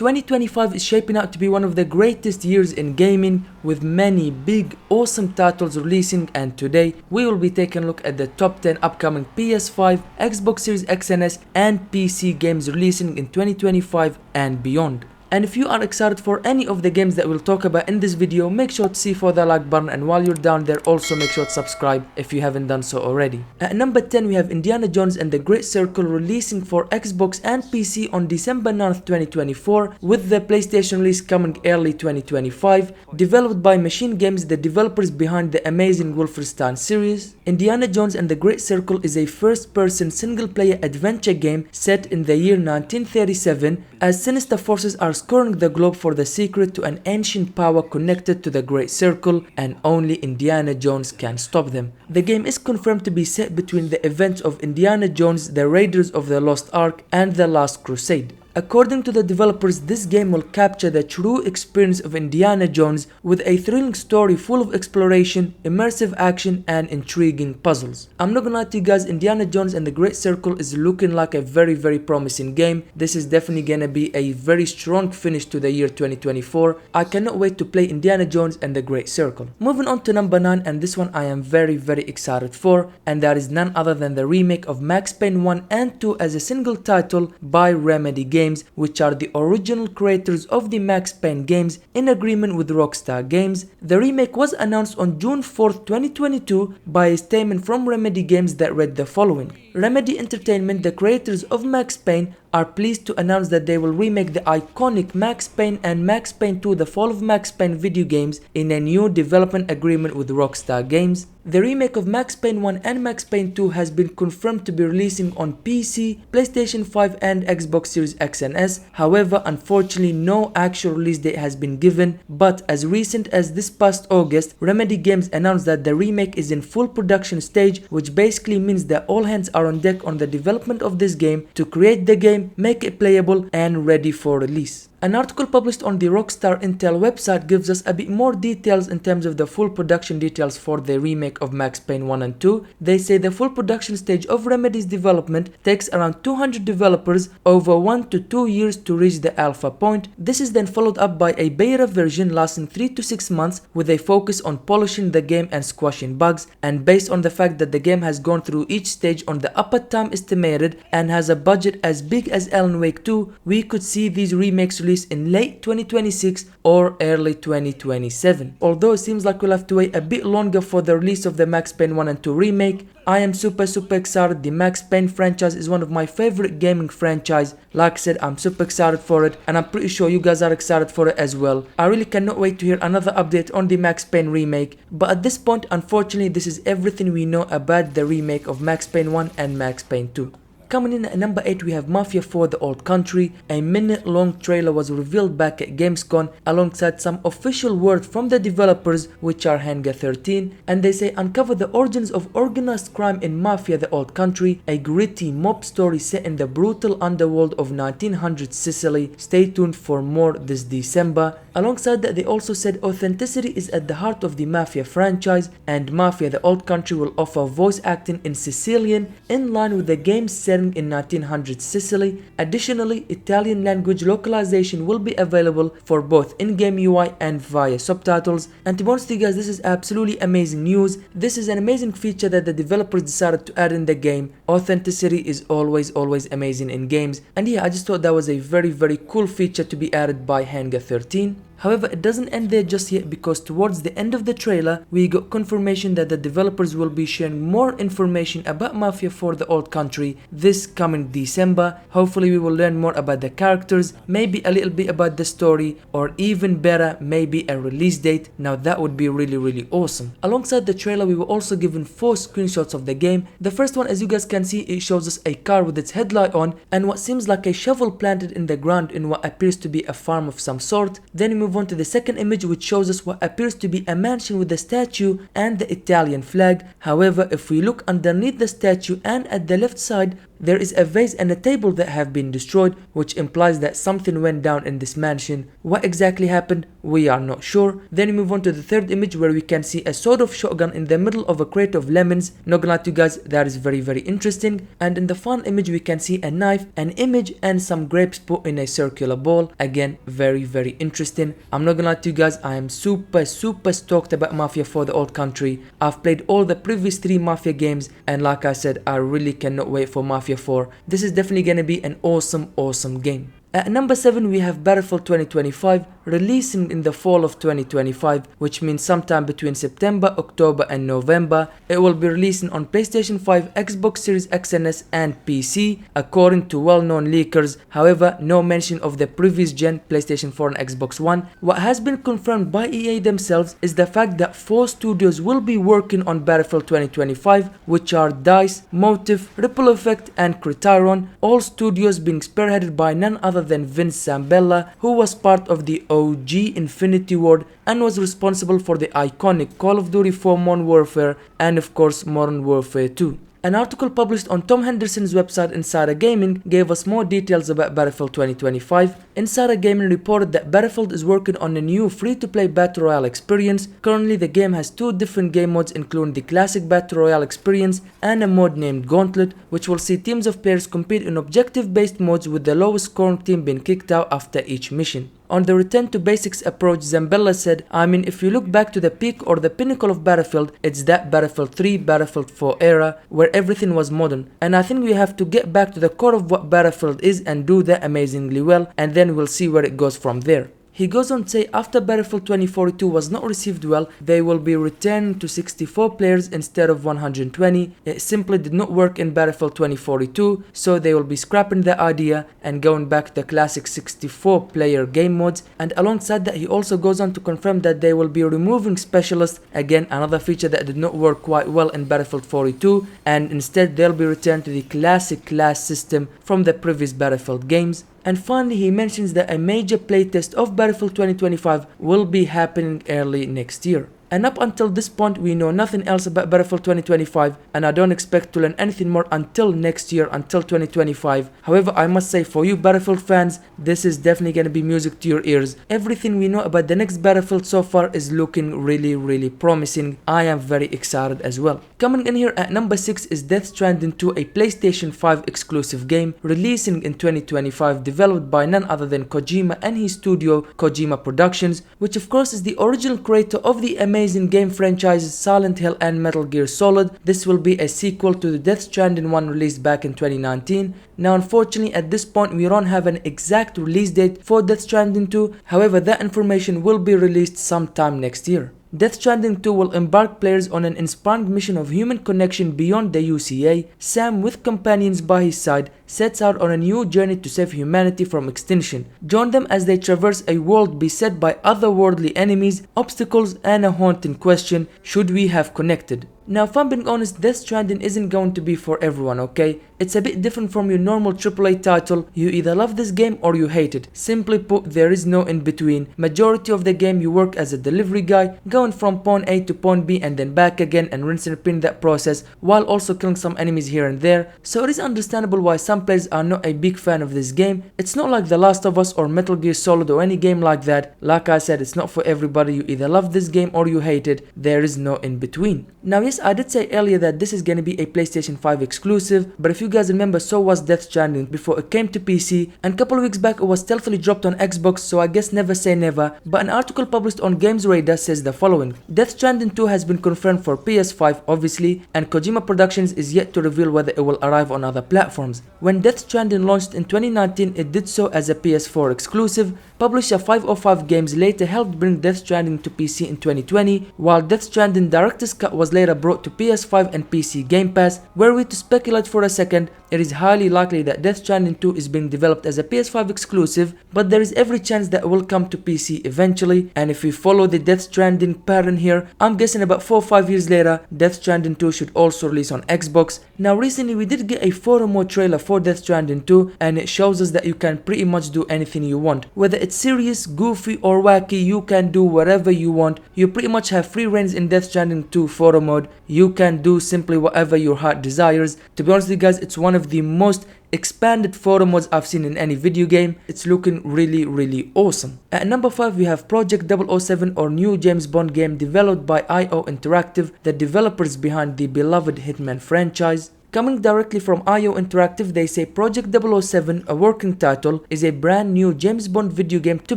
2025 is shaping out to be one of the greatest years in gaming, with many big awesome titles releasing, and today we will be taking a look at the top 10 upcoming PS5, Xbox Series X and S and PC games releasing in 2025 and beyond. And if you are excited for any of the games that we'll talk about in this video, make sure to see for the like button, and while you're down there also make sure to subscribe if you haven't done so already. At number 10 we have Indiana Jones and the Great Circle releasing for Xbox and PC on December 9th 2024, with the PlayStation release coming early 2025. Developed by Machine Games, the developers behind the amazing Wolverine series, Indiana Jones and the Great Circle is a first-person single-player adventure game set in the year 1937 as sinister forces are scouring the globe for the secret to an ancient power connected to the Great Circle, and only Indiana Jones can stop them. The game is confirmed to be set between the events of Indiana Jones, the Raiders of the Lost Ark, and the Last Crusade. According to the developers, this game will capture the true experience of Indiana Jones with a thrilling story full of exploration, immersive action, and intriguing puzzles. I'm not gonna lie to you guys, Indiana Jones and the Great Circle is looking like a very promising game. This is definitely gonna be a very strong finish to the year 2024. I cannot wait to play Indiana Jones and the Great Circle. Moving on to number 9, and this one I am very excited for, and that is none other than the remake of Max Payne 1 and 2 as a single title by Remedy Games, which are the original creators of the Max Payne games in agreement with Rockstar Games. The remake was announced on June 4th 2022 by a statement from Remedy Games that read the following: Remedy Entertainment, the creators of Max Payne, are pleased to announce that they will remake the iconic Max Payne and Max Payne 2 The Fall of Max Payne video games in a new development agreement with Rockstar Games. The remake of Max Payne 1 and Max Payne 2 has been confirmed to be releasing on PC, PlayStation 5 and Xbox Series X and S. However, unfortunately no actual release date has been given, but as recent as this past August, Remedy Games announced that the remake is in full production stage, which basically means that all hands are on deck on the development of this game to create the game, make it playable and ready for release. An article published on the Rockstar Intel website gives us a bit more details in terms of the full production details for the remake of Max Payne 1 and 2. They say the full production stage of Remedy's development takes around 200 developers over 1 to 2 years to reach the alpha point. This is then followed up by a beta version lasting 3 to 6 months with a focus on polishing the game and squashing bugs, and based on the fact that the game has gone through each stage on the upper time estimated and has a budget as big as Alan Wake 2, we could see these remakes in late 2026 or early 2027. Although it seems like we'll have to wait a bit longer for the release of the Max Payne 1 and 2 remake, I am super excited. The Max Payne franchise is one of my favorite gaming franchise. Like I said, I'm super excited for it, and I'm pretty sure you guys are excited for it as well. I really cannot wait to hear another update on the Max Payne remake, but at this point unfortunately this is everything we know about the remake of Max Payne 1 and Max Payne 2. Coming in at number 8 we have Mafia for the Old Country. A minute-long trailer was revealed back at Gamescom alongside some official word from the developers, which are Hangar 13, and they say uncover the origins of organized crime in Mafia the Old Country, a gritty mob story set in the brutal underworld of 1900s Sicily. Stay tuned for more this December. Alongside that, they also said authenticity is at the heart of the Mafia franchise, and Mafia the Old Country will offer voice acting in Sicilian in line with the game's setting in 1900s Sicily. Additionally, Italian language localization will be available for both in-game UI and via subtitles. And to be honest with you guys, this is absolutely amazing news. This is an amazing feature that the developers decided to add in the game. Authenticity is always amazing in games, and yeah, I just thought that was a very cool feature to be added by Hangar 13. However, it doesn't end there just yet, because towards the end of the trailer we got confirmation that the developers will be sharing more information about Mafia for the Old Country this coming December. Hopefully we will learn more about the characters, maybe a little bit about the story, or even better, maybe a release date. Now that would be really awesome. Alongside the trailer we were also given 4 screenshots of the game. The first one, as you guys can see, it shows us a car with its headlight on and what seems like a shovel planted in the ground in what appears to be a farm of some sort. Then we move on to the second image, which shows us what appears to be a mansion with a statue and the Italian flag. However, if we look underneath the statue and at the left side, there is a vase and a table that have been destroyed, which implies that something went down in this mansion. What exactly happened, we are not sure. Then we move on to the third image where we can see a sort of shotgun in the middle of a crate of lemons. Not gonna lie to you guys, that is very interesting. And in the final image we can see a knife, an image, and some grapes put in a circular bowl. Again, very interesting. I'm not gonna lie to you guys, I am super stoked about Mafia for the old country. I've played all the previous 3 Mafia games, and like I said, I really cannot wait for Mafia 4. This is definitely gonna be an awesome game. At number 7 we have Battlefield 2025, releasing in the fall of 2025, which means sometime between September, October and November. It will be releasing on PlayStation 5, Xbox Series X and S and PC, according to well-known leakers. However, no mention of the previous gen PlayStation 4 and Xbox One. What has been confirmed by EA themselves is the fact that 4 studios will be working on Battlefield 2025, which are DICE, Motive, Ripple Effect and Criterion, all studios being spearheaded by none other than Vince Zambella, who was part of the OG Infinity Ward and was responsible for the iconic Call of Duty 4 Modern Warfare and of course Modern Warfare 2. An article published on Tom Henderson's website Insider Gaming gave us more details about Battlefield 2025. Insider Gaming reported that Battlefield is working on a new free-to-play Battle Royale experience. Currently the game has 2 different game modes, including the classic Battle Royale experience and a mode named Gauntlet, which will see teams of players compete in objective-based modes with the lowest scoring team being kicked out after each mission. On the return to basics approach, Zambella said, I mean, if you look back to the peak or the pinnacle of Battlefield, it's that Battlefield 3, Battlefield 4 era where everything was modern, and I think we have to get back to the core of what Battlefield is and do that amazingly well, and then we'll see where it goes from there. He goes on to say after Battlefield 2042 was not received well, they will be returning to 64 players instead of 120. It simply did not work in Battlefield 2042, so they will be scrapping the idea and going back to the classic 64 player game modes. And alongside that, he also goes on to confirm that they will be removing specialists, again another feature that did not work quite well in Battlefield 42, and instead they'll be returned to the classic class system from the previous Battlefield games. And finally, he mentions that a major playtest of Battlefield 2025 will be happening early next year. And up until this point we know nothing else about Battlefield 2025, and I don't expect to learn anything more until next year, until 2025. However, I must say, for you Battlefield fans, this is definitely gonna be music to your ears. Everything we know about the next Battlefield so far is looking really promising. I am very excited as well. Coming in here at number 6 is Death Stranding 2, a PlayStation 5 exclusive game releasing in 2025, developed by none other than Kojima and his studio Kojima Productions, which of course is the original creator of the amazing game franchises Silent Hill and Metal Gear Solid. This will be a sequel to the Death Stranding 1 released back in 2019. Now unfortunately at this point we don't have an exact release date for Death Stranding 2, however that information will be released sometime next year. Death Stranding 2 will embark players on an inspiring mission of human connection beyond the UCA. Sam, with companions by his side, sets out on a new journey to save humanity from extinction. Join them as they traverse a world beset by otherworldly enemies, obstacles, and a haunting question: should we have connected? Now, if I'm being honest, Death Stranding isn't going to be for everyone, okay? It's a bit different from your normal AAA title. You either love this game or you hate it. Simply put, there is no in between. Majority of the game you work as a delivery guy, going from point A to point B and then back again, and rinse and repeat that process, while also killing some enemies here and there. So it is understandable why some players are not a big fan of this game. It's not like The Last of Us or Metal Gear Solid or any game like that. Like I said, it's not for everybody. You either love this game or you hate it. There is no in between. Now yes, I did say earlier that this is gonna be a PlayStation 5 exclusive, but if you guys remember, so was Death Stranding before it came to PC, and couple of weeks back it was stealthily dropped on Xbox, so I guess never say never. But an article published on Games Radar says the following: Death Stranding 2 has been confirmed for PS5 obviously, and Kojima Productions is yet to reveal whether it will arrive on other platforms. When Death Stranding launched in 2019, it did so as a PS4 exclusive. Publisher 505 Games later helped bring Death Stranding to PC in 2020, while Death Stranding Director's Cut was later brought to PS5 and PC Game Pass. Were we to speculate for a second, it is highly likely that Death Stranding 2 is being developed as a PS5 exclusive, but there is every chance that it will come to PC eventually. And if we follow the Death Stranding pattern here, I'm guessing about 4 or 5 years later, Death Stranding 2 should also release on Xbox. Now recently we did get a photo mode trailer for Death Stranding 2, and it shows us that you can pretty much do anything you want. Whether it's serious, goofy or wacky, you can do whatever you want. You pretty much have free reigns in Death Stranding 2 photo mode. You can do simply whatever your heart desires. To be honest with you guys, it it's one of the most expanded photo modes I've seen in any video game. It's looking really awesome. At number 5 we have Project 007, or new James Bond game developed by IO Interactive, the developers behind the beloved Hitman franchise. Coming directly from IO Interactive, they say Project 007, a working title, is a brand new James Bond video game to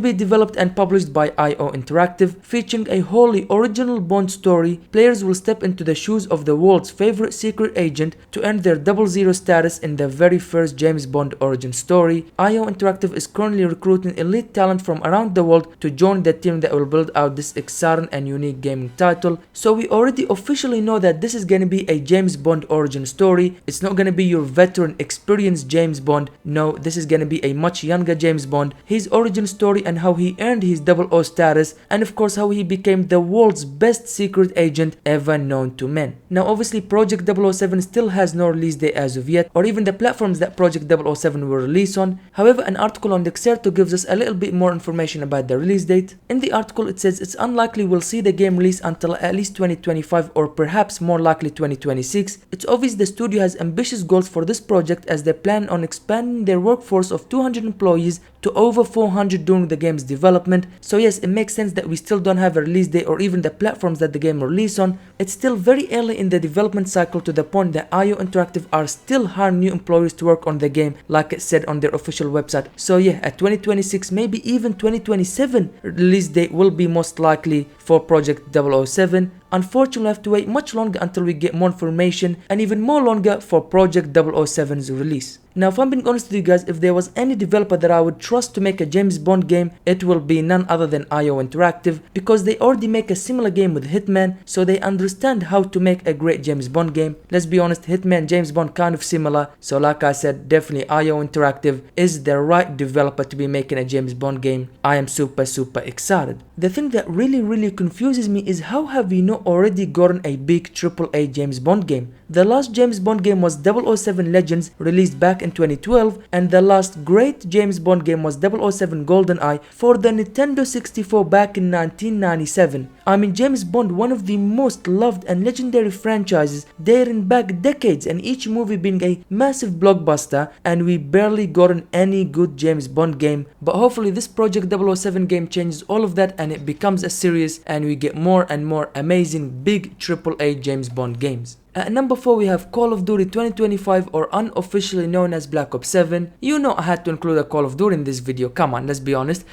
be developed and published by IO Interactive, featuring a wholly original Bond story. Players will step into the shoes of the world's favorite secret agent to earn their 00 status in the very first James Bond origin story. IO Interactive is currently recruiting elite talent from around the world to join the team that will build out this exciting and unique gaming title. So we already officially know that this is gonna be a James Bond origin story. It's not gonna be your veteran, experienced James Bond. No, this is gonna be a much younger James Bond, his origin story and how he earned his 00 status, and of course how he became the world's best secret agent ever known to men. Now obviously Project 007 still has no release date as of yet, or even the platforms that Project 007 will release on. However, an article on Dexerto gives us a little bit more information about the release date. In the article it says it's unlikely we'll see the game release until at least 2025, or perhaps more likely 2026. It's obvious the studio has ambitious goals for this project, as they plan on expanding their workforce of 200 employees to over 400 during the game's development. So yes, it makes sense that we still don't have a release date or even the platforms that the game will release on. It's still very early in the development cycle, to the point that IO Interactive are still hiring new employees to work on the game, like it said on their official website. So yeah, at 2026, maybe even 2027 release date will be most likely for Project 007. Unfortunately, we'll have to wait much longer until we get more information, and even more longer for Project 007's release. Now if I'm being honest with you guys, if there was any developer that I would trust to make a James Bond game, it will be none other than IO Interactive, because they already make a similar game with Hitman, so they understand how to make a great James Bond game. Let's be honest, Hitman and James Bond kind of similar, so like I said, definitely IO Interactive is the right developer to be making a James Bond game. I am super excited. The thing that really confuses me is how have we not already gotten a big AAA James Bond game? The last James Bond game was 007 Legends, released back in 2012, and the last great James Bond game was 007 GoldenEye for the Nintendo 64 back in 1997. I mean, James Bond, one of the most loved and legendary franchises dating back decades, and each movie being a massive blockbuster, and we barely gotten any good James Bond game. But hopefully this Project 007 game changes all of that and it becomes a series, and we get more and more amazing big AAA James Bond games. At number 4 we have Call of Duty 2025, or unofficially known as Black Ops 7. You know I had to include a Call of Duty in this video, come on, let's be honest.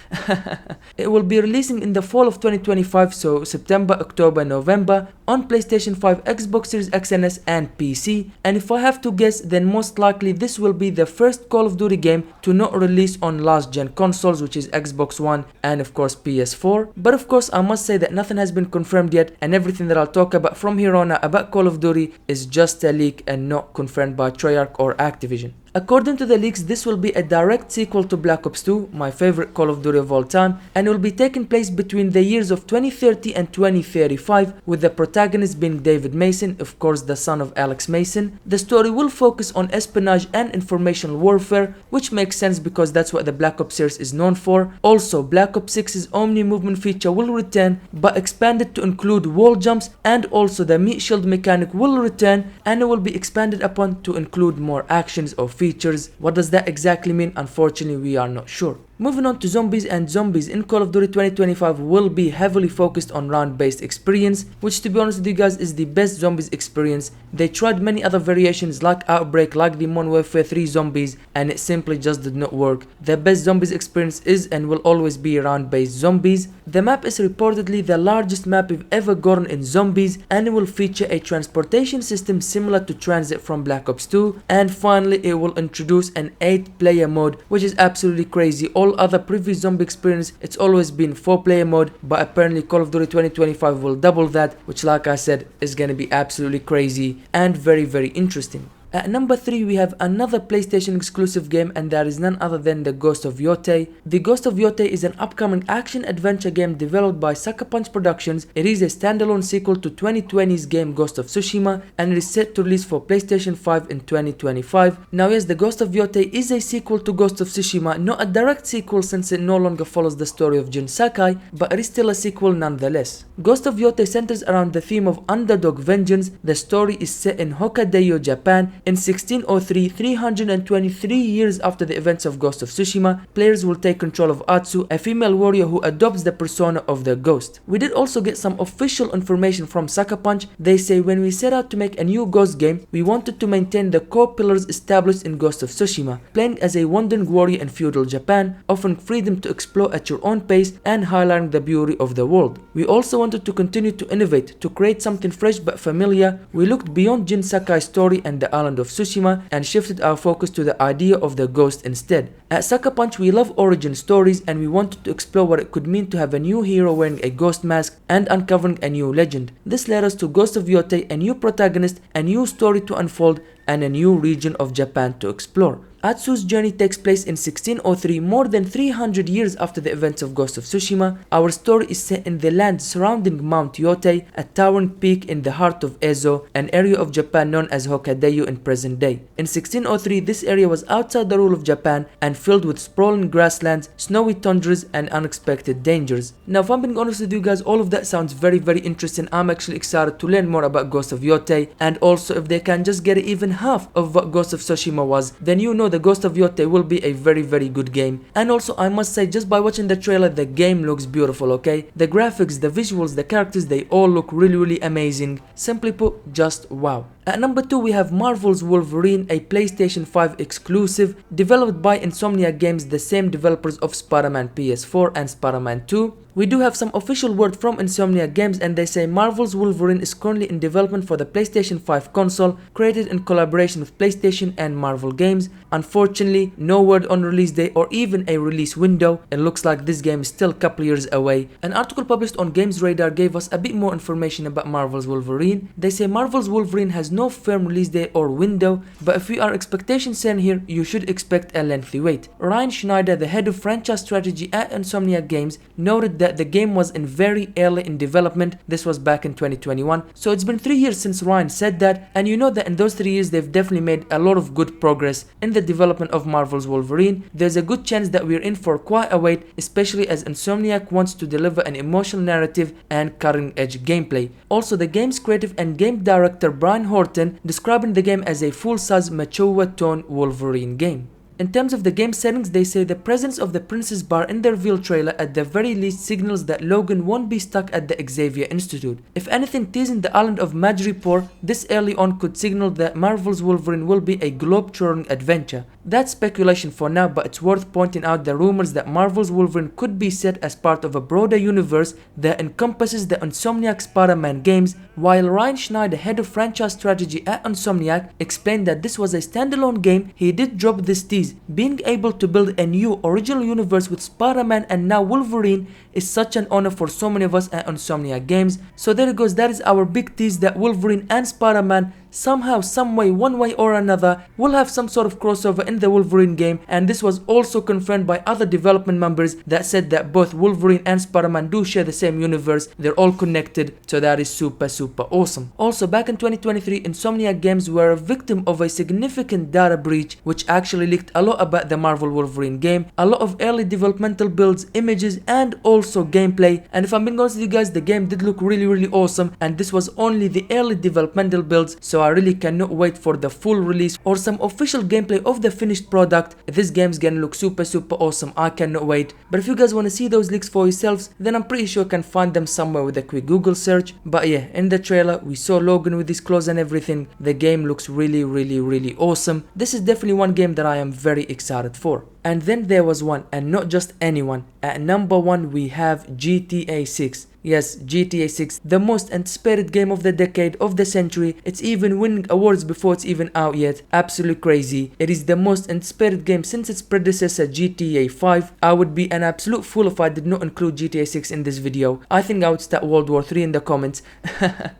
It will be releasing in the fall of 2025, so September, October, November, on PlayStation 5, Xbox Series X and S and PC. And if I have to guess, then most likely this will be the first Call of Duty game to not release on last gen consoles, which is Xbox One and of course PS4. But of course I must say that nothing has been confirmed yet, and everything that I'll talk about from here on out about Call of Duty is just a leak and not confirmed by Treyarch or Activision. According to the leaks, this will be a direct sequel to Black Ops 2, my favorite Call of Duty of all time, and will be taking place between the years of 2030 and 2035, with the protagonist being David Mason, of course the son of Alex Mason. The story will focus on espionage and informational warfare, which makes sense because that's what the Black Ops series is known for. Also, Black Ops 6's Omni movement feature will return, but expanded to include wall jumps, and also the meat shield mechanic will return, and it will be expanded upon to include more actions or features. What does that exactly mean? Unfortunately, we are not sure. Moving on to zombies, and zombies in Call of Duty 2025 will be heavily focused on round-based experience, which, to be honest with you guys, is the best zombies experience. They tried many other variations like Outbreak, like the Modern Warfare 3 zombies, and it simply just did not work. The best zombies experience is and will always be round-based zombies. The map is reportedly the largest map we've ever gotten in zombies, and it will feature a transportation system similar to Transit from Black Ops 2. And finally, it will introduce an 8-player mode, which is absolutely crazy. All other previous zombie experience, it's always been 4-player mode, but apparently Call of Duty 2025 will double that, which, like I said, is gonna be absolutely crazy and very interesting. At number 3 we have another PlayStation exclusive game, and that is none other than The Ghost of Yotei. The Ghost of Yotei is an upcoming action-adventure game developed by Sucker Punch Productions. It is a standalone sequel to 2020's game Ghost of Tsushima, and it is set to release for PlayStation 5 in 2025. Now yes, The Ghost of Yotei is a sequel to Ghost of Tsushima, not a direct sequel since it no longer follows the story of Jin Sakai, but it is still a sequel nonetheless. Ghost of Yotei centers around the theme of underdog vengeance. The story is set in Hokkaido, Japan, In 1603, 323 years after the events of Ghost of Tsushima, players will take control of Atsu, a female warrior who adopts the persona of the ghost. We did also get some official information from Sucker Punch. They say when we set out to make a new Ghost game, we wanted to maintain the core pillars established in Ghost of Tsushima, playing as a wandering warrior in feudal Japan, offering freedom to explore at your own pace and highlighting the beauty of the world. We also wanted to continue to innovate, to create something fresh but familiar. We looked beyond Jin Sakai's story and the island of Tsushima and shifted our focus to the idea of the ghost instead. At Sucker Punch, we love origin stories and we wanted to explore what it could mean to have a new hero wearing a ghost mask and uncovering a new legend. This led us to Ghost of Yotei, a new protagonist, a new story to unfold, and a new region of Japan to explore. Atsu's journey takes place in 1603, more than 300 years after the events of Ghost of Tsushima. Our story is set in the land surrounding Mount Yotei, a towering peak in the heart of Ezo, an area of Japan known as Hokkaido in present day. In 1603, this area was outside the rule of Japan and filled with sprawling grasslands, snowy tundras, and unexpected dangers. Now, if I'm being honest with you guys, all of that sounds very interesting. I'm actually excited to learn more about Ghost of Yotei, and also if they can just get even half of what Ghost of Tsushima was, then you know the Ghost of Yotei will be a very good game. And also I must say, just by watching the trailer, the game looks beautiful, okay? The graphics, the visuals, the characters, they all look really amazing. Simply put, just wow. At number 2, we have Marvel's Wolverine, a PlayStation 5 exclusive, developed by Insomniac Games, the same developers of Spider-Man PS4 and Spider-Man 2. We do have some official word from Insomniac Games, and they say Marvel's Wolverine is currently in development for the PlayStation 5 console, created in collaboration with PlayStation and Marvel Games. Unfortunately, no word on release date or even a release window. It looks like this game is still a couple years away. An article published on Games Radar gave us a bit more information about Marvel's Wolverine. They say Marvel's Wolverine has no firm release date or window, but if we are expectation set here, you should expect a lengthy wait. Ryan Schneider, the head of franchise strategy at Insomniac Games, noted that the game was very early in development. This was back in 2021, so it's been 3 years since Ryan said that, and you know that in those 3 years they've definitely made a lot of good progress in the development of Marvel's Wolverine. There's a good chance that we're in for quite a wait, especially as Insomniac wants to deliver an emotional narrative and cutting edge gameplay. Also, the game's creative and game director Brian Horton describing the game as a full-size mature tone Wolverine game. In terms of the game settings, they say the presence of the Princess Bar in the reveal trailer at the very least signals that Logan won't be stuck at the Xavier Institute. If anything, teasing the island of Madripoor this early on could signal that Marvel's Wolverine will be a globe-trotting adventure. That's speculation for now, but it's worth pointing out the rumors that Marvel's Wolverine could be set as part of a broader universe that encompasses the Insomniac Spider-Man games, while Ryan Schneider, head of franchise strategy at Insomniac, explained that this was a standalone game. He did drop this tease. Being able to build a new original universe with Spider-Man and now Wolverine is such an honor for so many of us at Insomniac Games. So there it goes, that is our big tease that Wolverine and Spider-Man somehow, some way, one way or another will have some sort of crossover in the Wolverine game, and this was also confirmed by other development members that said that both Wolverine and Spider-Man do share the same universe. They're all connected, so that is super awesome. Also, back in 2023, Insomniac Games were a victim of a significant data breach which actually leaked a lot about the Marvel Wolverine game, a lot of early developmental builds, images, and also gameplay. And if I'm being honest with you guys, the game did look really awesome, and this was only the early developmental builds, so I really cannot wait for the full release or some official gameplay of the finished product. This game's gonna look super awesome. I cannot wait. But if you guys want to see those leaks for yourselves, then I'm pretty sure you can find them somewhere with a quick Google search. But yeah, in the trailer we saw Logan with his clothes and everything. The game looks really awesome. This is definitely one game that I am very excited for. And then there was one, and not just anyone. At number 1 we have GTA 6. Yes, GTA 6, the most anticipated game of the decade, of the century. It's even winning awards before it's even out yet. Absolutely crazy. It is the most anticipated game since its predecessor GTA 5. I would be an absolute fool if I did not include GTA 6 in this video. I think I would start World War 3 in the comments.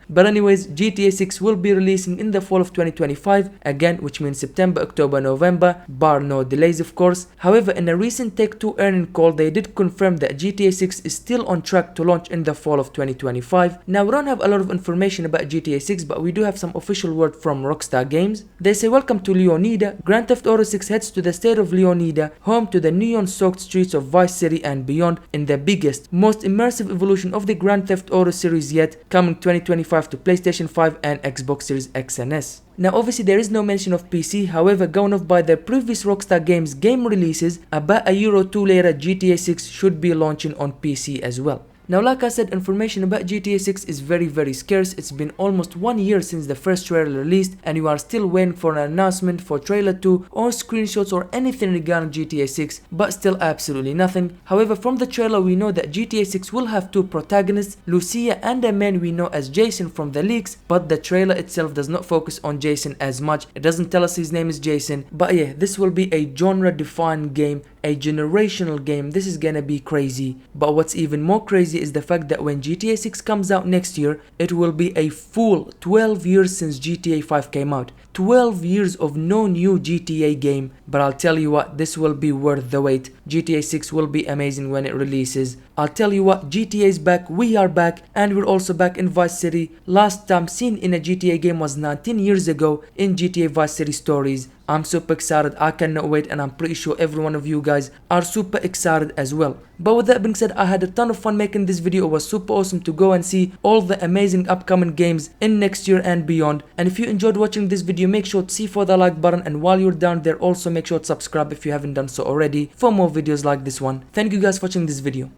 But anyways, GTA 6 will be releasing in the fall of 2025, again, which means September, October, November, bar no delays of course. However, in a recent Take-Two earning call, they did confirm that GTA 6 is still on track to launch in the fall of 2025. Now, we don't have a lot of information about GTA 6, but we do have some official word from Rockstar Games. They say, welcome to Leonida. Grand Theft Auto 6 heads to the state of Leonida, home to the neon-soaked streets of Vice City and beyond, in the biggest, most immersive evolution of the Grand Theft Auto series yet, coming 2025 to PlayStation 5 and Xbox Series X and S. Now obviously there is no mention of PC, however going off by their previous Rockstar Games game releases, about a year or two later GTA 6 should be launching on PC as well. Now like I said, information about GTA 6 is very scarce. It's been almost 1 year since the first trailer released and you are still waiting for an announcement for trailer 2 or screenshots or anything regarding GTA 6, but still absolutely nothing. However, from the trailer we know that GTA 6 will have two protagonists, Lucia and a man we know as Jason from the leaks, but the trailer itself does not focus on Jason as much. It doesn't tell us his name is Jason, but yeah, this will be a genre defined game, a generational game. This is gonna be crazy. But what's even more crazy is the fact that when GTA 6 comes out next year, it will be a full 12 years since GTA 5 came out. 12 years of no new GTA game, but I'll tell you what, this will be worth the wait. GTA 6 will be amazing when it releases. I'll tell you what, GTA is back, we are back, and we're also back in Vice City. Last time seen in a GTA game was 19 years ago in GTA Vice City Stories. I'm super excited, I cannot wait, and I'm pretty sure every one of you guys are super excited as well. But with that being said, I had a ton of fun making this video. It was super awesome to go and see all the amazing upcoming games in next year and beyond. And if you enjoyed watching this video, make sure to see for the like button, and while you're down there also make sure to subscribe if you haven't done so already for more videos like this one. Thank you guys for watching this video.